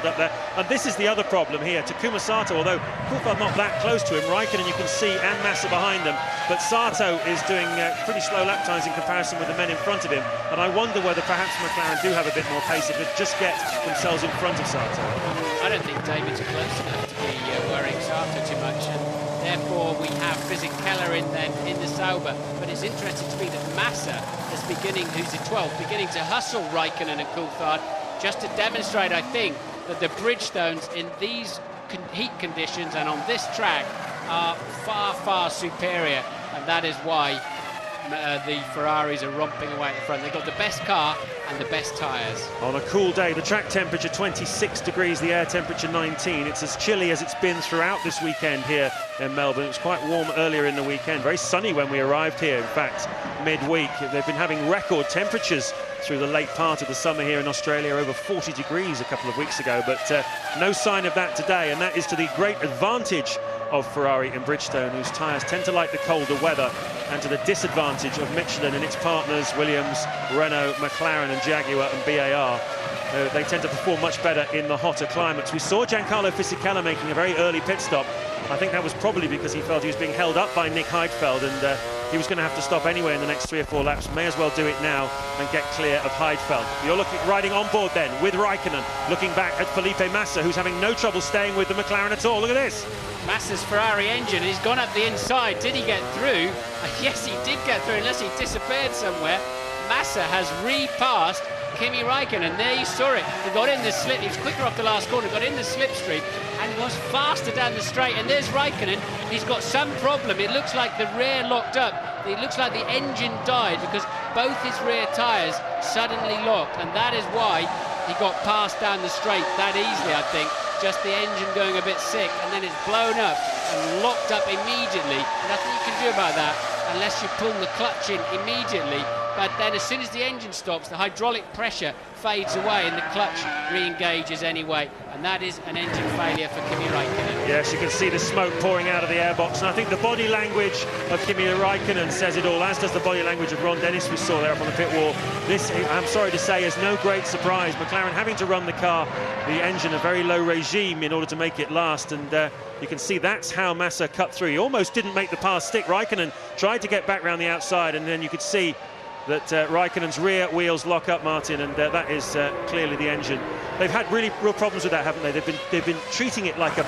up there, and this is the other problem here. Takuma Sato, although Coulthard not that close to him, Raikkonen you can see and Massa behind them, but Sato is doing pretty slow lap times in comparison with the men in front of him, and I wonder whether perhaps McLaren do have a bit more pace if they just get themselves in front of Sato. I don't think David's close enough to be worrying Sato too much, and therefore we have Fisichella in the Sauber. But it's interesting to me that Massa is who's in 12th, beginning to hustle Raikkonen and Coulthard, just to demonstrate, I think, that the Bridgestones in these heat conditions and on this track are far, far superior, and that is why the Ferraris are romping away at the front. They've got the best car and the best tyres. On a cool day, the track temperature 26 degrees, the air temperature 19. It's as chilly as it's been throughout this weekend here in Melbourne. It was quite warm earlier in the weekend, very sunny when we arrived here, in fact, midweek. They've been having record temperatures through the late part of the summer here in Australia, over 40 degrees a couple of weeks ago, but no sign of that today, and that is to the great advantage of Ferrari and Bridgestone, whose tyres tend to like the colder weather, and to the disadvantage of Michelin and its partners, Williams, Renault, McLaren and Jaguar and BAR. They tend to perform much better in the hotter climates. We saw Giancarlo Fisichella making a very early pit stop. I think that was probably because he felt he was being held up by Nick Heidfeld, and he was going to have to stop anyway in the next 3 or 4 laps. May as well do it now and get clear of Heidfeld. You're riding on board then with Raikkonen, looking back at Felipe Massa, who's having no trouble staying with the McLaren at all. Look at this. Massa's Ferrari engine, he's gone up the inside. Did he get through? Yes, he did get through, unless he disappeared somewhere. Massa has repassed Kimi Raikkonen. There you saw it. He got in the slip. He was quicker off the last corner, got in the slipstream and was faster down the straight. And there's Raikkonen. He's got some problem. It looks like the rear locked up. It looks like the engine died because both his rear tyres suddenly locked. And that is why he got passed down the straight that easily, I think. Just the engine going a bit sick, and then it's blown up and locked up immediately. Nothing you can do about that unless you pull the clutch in immediately. But then as soon as the engine stops, the hydraulic pressure fades away and the clutch re-engages anyway. And that is an engine failure for Kimi Raikkonen. Yes, you can see the smoke pouring out of the airbox. And I think the body language of Kimi Raikkonen says it all, as does the body language of Ron Dennis we saw there up on the pit wall. This, I'm sorry to say, is no great surprise. McLaren having to run the car, the engine, a very low regime in order to make it last. And you can see that's how Massa cut through. He almost didn't make the pass stick. Raikkonen tried to get back round the outside, and then you could see that Raikkonen's rear wheels lock up, Martin, and that is clearly the engine. They've had real problems with that, haven't they? They've been treating it like a